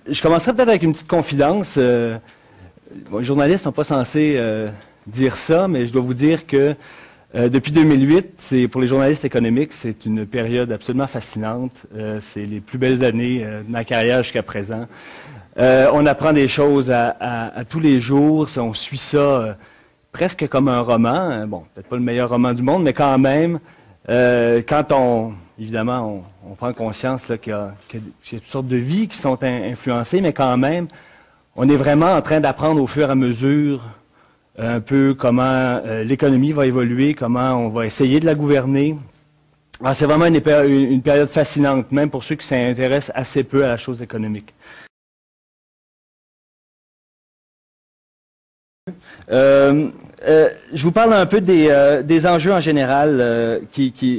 Je commencerai peut-être avec une petite confidence. Bon, les journalistes ne sont pas censés dire ça, mais je dois vous dire que depuis 2008, pour les journalistes économiques, c'est une période absolument fascinante. C'est les plus belles années de ma carrière jusqu'à présent. On apprend des choses à tous les jours. On suit ça presque comme un roman. Bon, peut-être pas le meilleur roman du monde, mais quand même, quand évidemment, on prend conscience qu'il y a toutes sortes de vies qui sont influencées, mais quand même, on est vraiment en train d'apprendre au fur et à mesure un peu comment l'économie va évoluer, comment on va essayer de la gouverner. Alors, c'est vraiment une période fascinante, même pour ceux qui s'intéressent assez peu à la chose économique. Je vous parle un peu des enjeux en général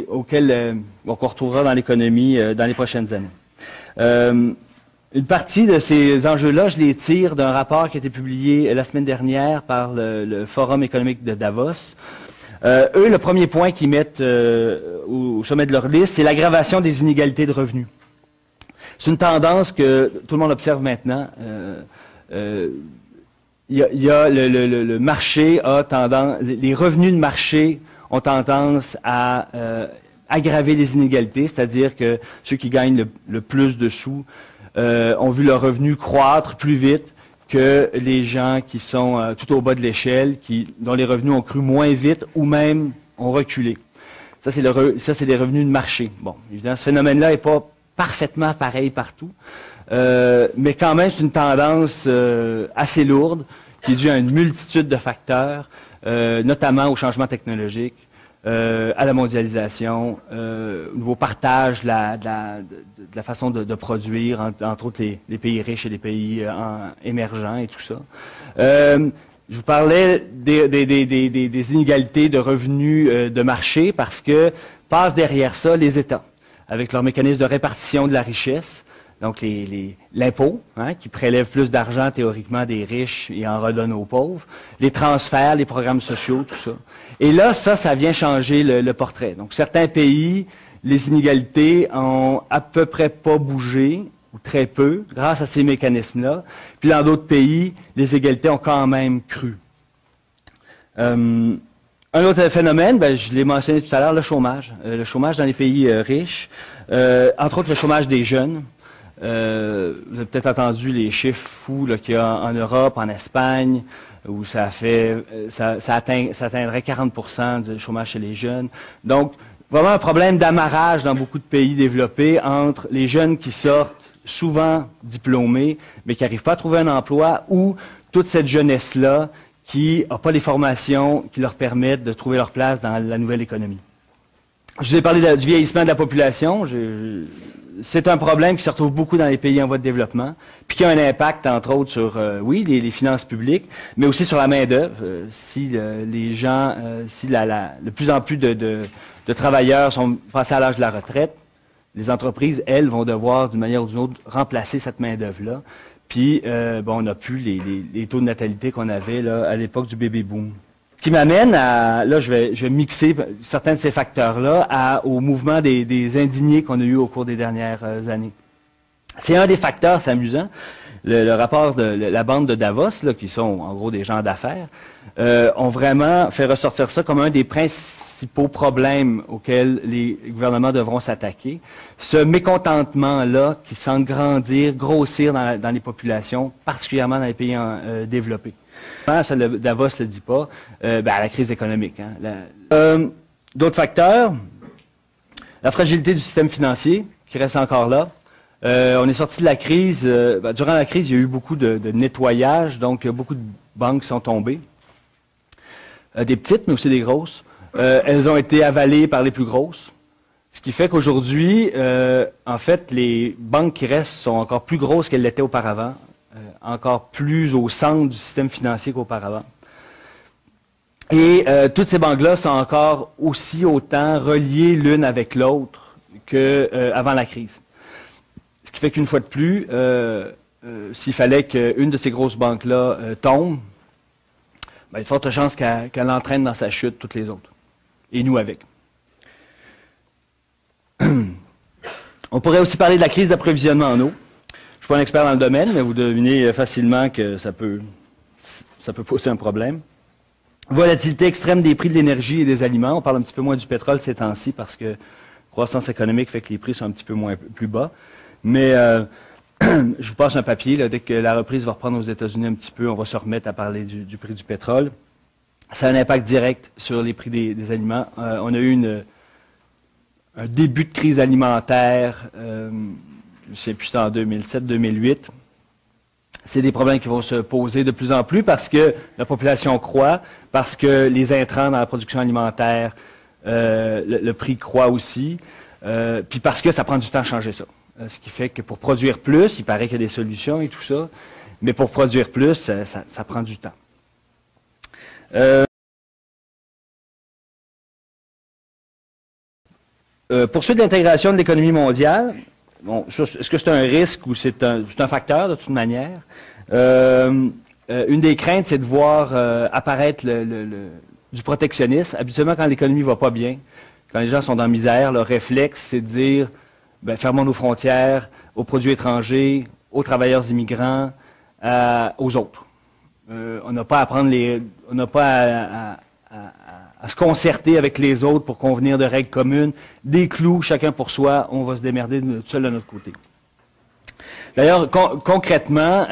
auxquels qu'on retrouvera dans l'économie dans les prochaines années. Une partie de ces enjeux-là, je les tire d'un rapport qui a été publié la semaine dernière par le Forum économique de Davos. Eux, le premier point qu'ils mettent au sommet de leur liste, c'est l'aggravation des inégalités de revenus. C'est une tendance que tout le monde observe maintenant. Le marché a tendance, les revenus de marché ont tendance à aggraver les inégalités, c'est-à-dire que ceux qui gagnent le plus de sous ont vu leurs revenus croître plus vite que les gens qui sont tout au bas de l'échelle, dont les revenus ont cru moins vite ou même ont reculé. Ça, c'est les revenus de marché. Bon, évidemment, ce phénomène-là n'est pas parfaitement pareil partout. Mais quand même, c'est une tendance assez lourde qui est due à une multitude de facteurs, notamment au changement technologique, à la mondialisation, au nouveau partage de la façon de produire, entre autres les pays riches et les pays émergents et tout ça. Je vous parlais des inégalités de revenus de marché parce que passent derrière ça les États, avec leur mécanisme de répartition de la richesse. Donc, l'impôt, qui prélève plus d'argent théoriquement des riches et en redonne aux pauvres. Les transferts, les programmes sociaux, tout ça. Et là, ça vient changer le portrait. Donc, certains pays, les inégalités ont à peu près pas bougé, ou très peu, grâce à ces mécanismes-là. Puis, dans d'autres pays, les égalités ont quand même cru. Un autre phénomène, je l'ai mentionné tout à l'heure, le chômage. Le chômage dans les pays riches, entre autres le chômage des jeunes. Vous avez peut-être entendu les chiffres fous qu'il y a en Europe, en Espagne, où ça atteindrait 40% de chômage chez les jeunes. Donc, vraiment un problème d'amarrage dans beaucoup de pays développés entre les jeunes qui sortent souvent diplômés, mais qui n'arrivent pas à trouver un emploi, ou toute cette jeunesse-là qui n'a pas les formations qui leur permettent de trouver leur place dans la nouvelle économie. Je vous ai parlé du vieillissement de la population. C'est un problème qui se retrouve beaucoup dans les pays en voie de développement, puis qui a un impact, entre autres, sur, oui, les finances publiques, mais aussi sur la main-d'œuvre. Si les gens, si de plus en plus de travailleurs sont passés à l'âge de la retraite, les entreprises, elles, vont devoir, d'une manière ou d'une autre, remplacer cette main-d'œuvre-là. Puis, on n'a plus les taux de natalité qu'on avait là, à l'époque du baby-boom. Ce qui m'amène à, là, je vais mixer certains de ces facteurs-là au mouvement des indignés qu'on a eu au cours des dernières années. C'est un des facteurs, c'est amusant. Le rapport de la bande de Davos, là, qui sont en gros des gens d'affaires, ont vraiment fait ressortir ça comme un des principaux problèmes auxquels les gouvernements devront s'attaquer. Ce mécontentement-là qui semble grandir, grossir dans les populations, particulièrement dans les pays développés. Ça, Davos ne le dit pas, à la crise économique. D'autres facteurs, la fragilité du système financier, qui reste encore là. On est sorti de la crise, durant la crise, il y a eu beaucoup de nettoyage, donc beaucoup de banques sont tombées. Des petites, mais aussi des grosses. Elles ont été avalées par les plus grosses. Ce qui fait qu'aujourd'hui, en fait, les banques qui restent sont encore plus grosses qu'elles l'étaient auparavant. Encore plus au centre du système financier qu'auparavant. Et toutes ces banques-là sont encore aussi autant reliées l'une avec l'autre qu'avant la crise. Ce qui fait qu'une fois de plus, s'il fallait qu'une de ces grosses banques-là tombe, il y a de fortes chances qu'elle entraîne dans sa chute toutes les autres. Et nous avec. On pourrait aussi parler de la crise d'approvisionnement en eau. Je suis pas un expert dans le domaine, mais vous devinez facilement que ça peut poser un problème. Volatilité extrême des prix de l'énergie et des aliments. On parle un petit peu moins du pétrole ces temps-ci parce que croissance économique fait que les prix sont un petit peu plus bas. Mais je vous passe un papier. Là, dès que la reprise va reprendre aux États-Unis un petit peu, on va se remettre à parler du prix du pétrole. Ça a un impact direct sur les prix des aliments. On a eu un début de crise alimentaire, je ne sais plus, c'était en 2007-2008. C'est des problèmes qui vont se poser de plus en plus parce que la population croît, parce que les intrants dans la production alimentaire, le prix croît aussi, puis parce que ça prend du temps à changer ça. Ce qui fait que pour produire plus, il paraît qu'il y a des solutions et tout ça, mais pour produire plus, ça prend du temps. Poursuite de l'intégration de l'économie mondiale. Bon, est-ce que c'est un risque ou c'est un facteur de toute manière? Une des craintes, c'est de voir apparaître du protectionnisme. Habituellement, quand l'économie va pas bien, quand les gens sont dans la misère, leur réflexe, c'est de dire fermons nos frontières aux produits étrangers, aux travailleurs immigrants, aux autres. On n'a pas à prendre on n'a pas à se concerter avec les autres pour convenir de règles communes, des clous, chacun pour soi, on va se démerder tout seul de notre côté. D'ailleurs, concrètement,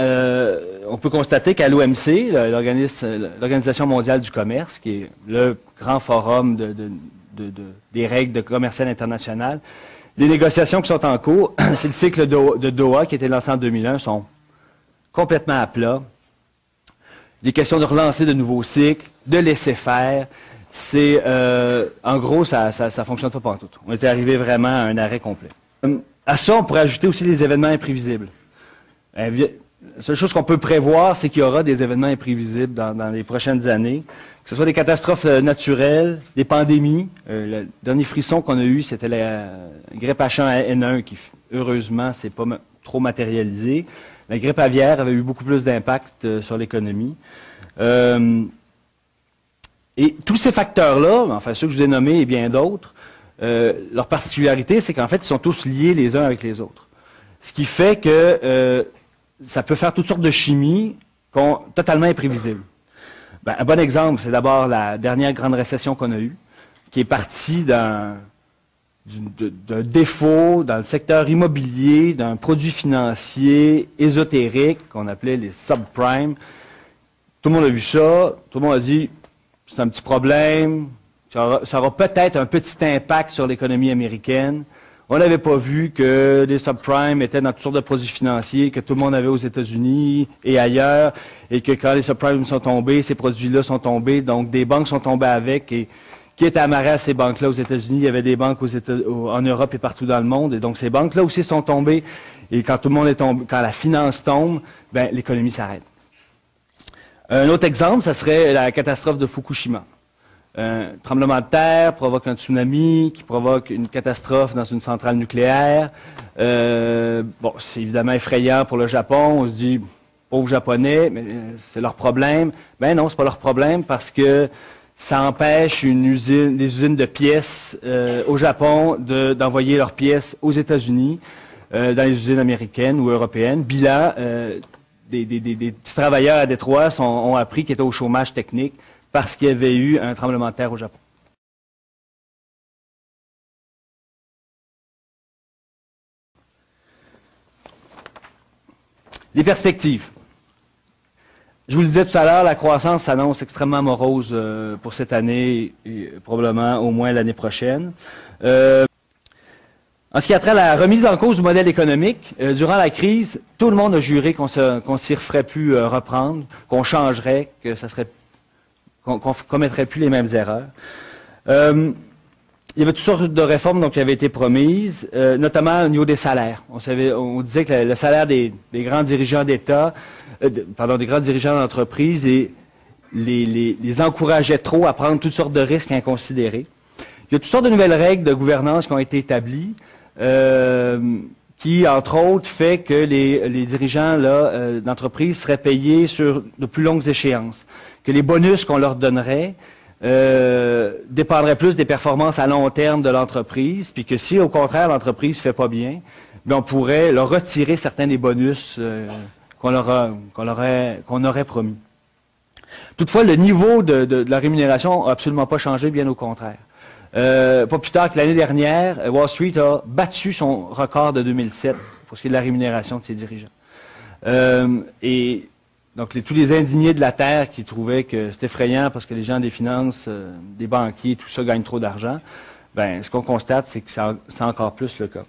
on peut constater qu'à l'OMC, l'Organisation mondiale du commerce, qui est le grand forum des règles commerciales internationales, les négociations qui sont en cours, c'est le cycle de Doha qui a été lancé en 2001, sont complètement à plat. Des questions de relancer de nouveaux cycles, de laisser faire. C'est, en gros, ça fonctionne pas partout. On était arrivé vraiment à un arrêt complet. À ça, on pourrait ajouter aussi les événements imprévisibles. La seule chose qu'on peut prévoir, c'est qu'il y aura des événements imprévisibles dans les prochaines années, que ce soit des catastrophes naturelles, des pandémies. Le dernier frisson qu'on a eu, c'était la grippe H1N1 qui, heureusement, s'est pas trop matérialisée. La grippe aviaire avait eu beaucoup plus d'impact sur l'économie. Et tous ces facteurs-là, enfin ceux que je vous ai nommés et bien d'autres, leur particularité, c'est qu'en fait, ils sont tous liés les uns avec les autres. Ce qui fait que ça peut faire toutes sortes de chimies totalement imprévisibles. Un bon exemple, c'est d'abord la dernière grande récession qu'on a eue, qui est partie d'un défaut dans le secteur immobilier, d'un produit financier ésotérique qu'on appelait les subprimes. Tout le monde a vu ça, tout le monde a dit c'est un petit problème, ça aura peut-être un petit impact sur l'économie américaine. On n'avait pas vu que les subprimes étaient dans toutes sortes de produits financiers que tout le monde avait aux États-Unis et ailleurs, et que quand les subprimes sont tombés, ces produits-là sont tombés, donc des banques sont tombées avec, et qui est amarré à ces banques-là aux États-Unis. Il y avait des banques en Europe et partout dans le monde, et donc ces banques-là aussi sont tombées, et quand tout le monde est tombé, quand la finance tombe, l'économie s'arrête. Un autre exemple, ça serait la catastrophe de Fukushima. Un tremblement de terre provoque un tsunami qui provoque une catastrophe dans une centrale nucléaire. C'est évidemment effrayant pour le Japon. On se dit, pauvres Japonais, mais c'est leur problème. Non, c'est pas leur problème parce que ça empêche des usines de pièces au Japon d'envoyer leurs pièces aux États-Unis, dans les usines américaines ou européennes. Bilan, des petits travailleurs à Détroit ont appris qu'ils étaient au chômage technique parce qu'il y avait eu un tremblement de terre au Japon. Les perspectives. Je vous le disais tout à l'heure, la croissance s'annonce extrêmement morose pour cette année et probablement au moins l'année prochaine. En ce qui a trait à la remise en cause du modèle économique, durant la crise, tout le monde a juré qu'on ne s'y referait plus reprendre, qu'on changerait, qu'on commettrait plus les mêmes erreurs. Il y avait toutes sortes de réformes qui avaient été promises, notamment au niveau des salaires. On disait que le salaire des grands dirigeants d'État, des grands dirigeants d'entreprise, les encourageait trop à prendre toutes sortes de risques inconsidérés. Il y a toutes sortes de nouvelles règles de gouvernance qui ont été établies, qui, entre autres, fait que les dirigeants d'entreprise seraient payés sur de plus longues échéances, que les bonus qu'on leur donnerait dépendraient plus des performances à long terme de l'entreprise, puis que si, au contraire, l'entreprise ne fait pas bien, bien, on pourrait leur retirer certains des bonus qu'on aurait promis. Toutefois, le niveau de la rémunération n'a absolument pas changé, bien au contraire. Pas plus tard que l'année dernière, Wall Street a battu son record de 2007 pour ce qui est de la rémunération de ses dirigeants. Et donc, tous les indignés de la Terre qui trouvaient que c'était effrayant parce que les gens des finances, des banquiers, tout ça gagnent trop d'argent, ben, ce qu'on constate, c'est que c'est encore plus le cas.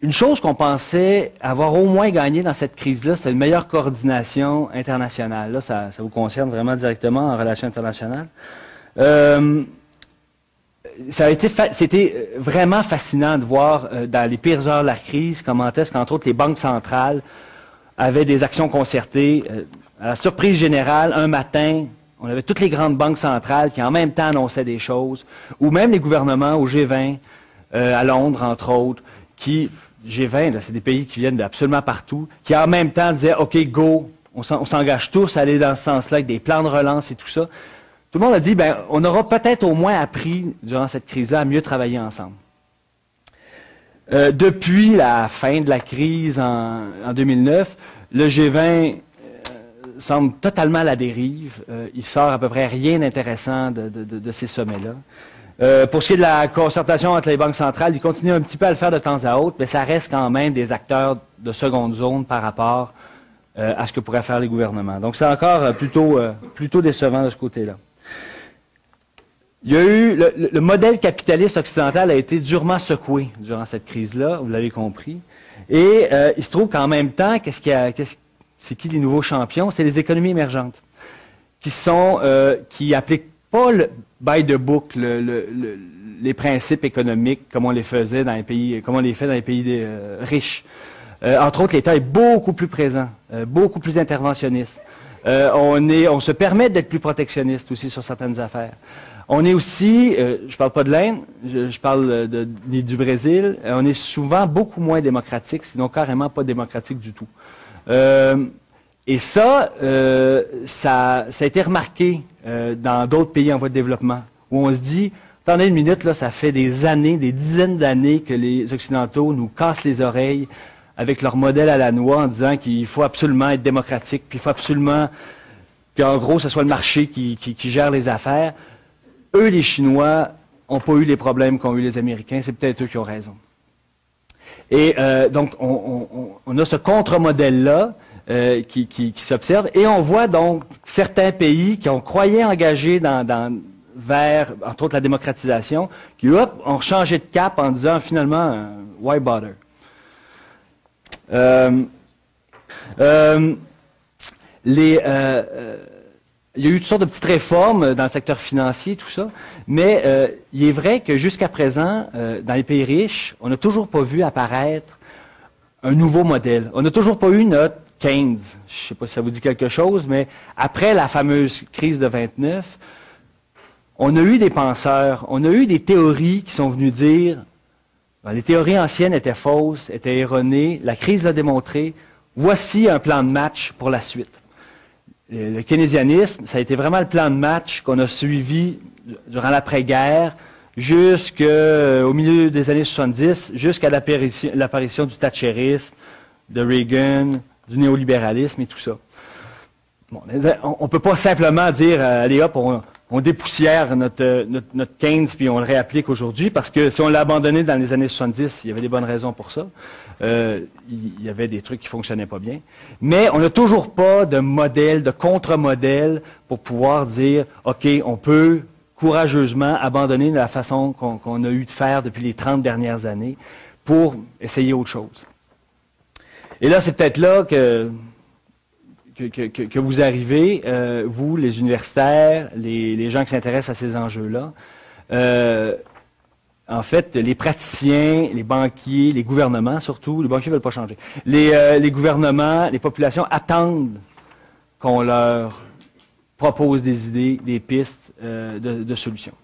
Une chose qu'on pensait avoir au moins gagné dans cette crise-là, c'était une meilleure coordination internationale. Là, ça vous concerne vraiment directement en relations internationales. C'était vraiment fascinant de voir dans les pires heures de la crise comment est-ce qu'entre autres les banques centrales avaient des actions concertées. À la surprise générale, un matin, on avait toutes les grandes banques centrales qui en même temps annonçaient des choses, ou même les gouvernements au G20, à Londres entre autres, qui, G20, c'est des pays qui viennent d'absolument partout, qui en même temps disaient « OK, go, on s'engage tous à aller dans ce sens-là avec des plans de relance et tout ça ». Tout le monde a dit, ben, on aura peut-être au moins appris, durant cette crise-là, à mieux travailler ensemble. Depuis la fin de la crise en 2009, le G20 semble totalement à la dérive. Il sort à peu près rien d'intéressant de ces sommets-là. Pour ce qui est de la concertation entre les banques centrales, ils continuent un petit peu à le faire de temps à autre, mais ça reste quand même des acteurs de seconde zone par rapport à ce que pourraient faire les gouvernements. Donc, c'est encore plutôt décevant de ce côté-là. Il y a eu, le modèle capitaliste occidental a été durement secoué durant cette crise-là, vous l'avez compris. Et il se trouve qu'en même temps, c'est qui les nouveaux champions? C'est les économies émergentes, qui appliquent pas by the book les principes économiques comme on les faisait dans les pays, comme on les fait dans les pays riches. Entre autres, l'État est beaucoup plus présent, beaucoup plus interventionniste. On se permet d'être plus protectionniste aussi sur certaines affaires. On est aussi, je parle pas de l'Inde, je parle du Brésil, on est souvent beaucoup moins démocratique, sinon carrément pas démocratique du tout. Et ça a été remarqué dans d'autres pays en voie de développement, où on se dit, attendez une minute, là, ça fait des années, des dizaines d'années que les Occidentaux nous cassent les oreilles avec leur modèle à la noix en disant qu'il faut absolument être démocratique, puis il faut absolument qu'en gros, ce soit le marché qui gère les affaires. Eux, les Chinois, n'ont pas eu les problèmes qu'ont eu les Américains. C'est peut-être eux qui ont raison. Et donc, on a ce contre-modèle-là qui s'observe. Et on voit donc certains pays qui ont croyé engagés vers, entre autres, la démocratisation, qui, hop, ont changé de cap en disant, finalement, why bother? Il y a eu toutes sortes de petites réformes dans le secteur financier, tout ça, mais il est vrai que jusqu'à présent, dans les pays riches, on n'a toujours pas vu apparaître un nouveau modèle. On n'a toujours pas eu notre Keynes. Je ne sais pas si ça vous dit quelque chose, mais après la fameuse crise de 29, on a eu des penseurs, on a eu des théories qui sont venues dire les théories anciennes étaient fausses, étaient erronées, la crise l'a démontré, voici un plan de match pour la suite. Le keynésianisme, ça a été vraiment le plan de match qu'on a suivi durant l'après-guerre jusqu'au milieu des années 70, jusqu'à l'apparition du thatchérisme, de Reagan, du néolibéralisme et tout ça. Bon, on ne peut pas simplement dire, allez hop, on dépoussière notre Keynes puis on le réapplique aujourd'hui, parce que si on l'a abandonné dans les années 70, il y avait des bonnes raisons pour ça. Il y avait des trucs qui ne fonctionnaient pas bien. Mais on n'a toujours pas de modèle, de contre-modèle pour pouvoir dire, OK, on peut courageusement abandonner la façon qu'on a eu de faire depuis les 30 dernières années pour essayer autre chose. Et là, c'est peut-être là que vous arrivez, vous, les universitaires, les gens qui s'intéressent à ces enjeux-là. En fait, les praticiens, les banquiers, les gouvernements surtout, les banquiers ne veulent pas changer. Les gouvernements, les populations attendent qu'on leur propose des idées, des pistes de solutions.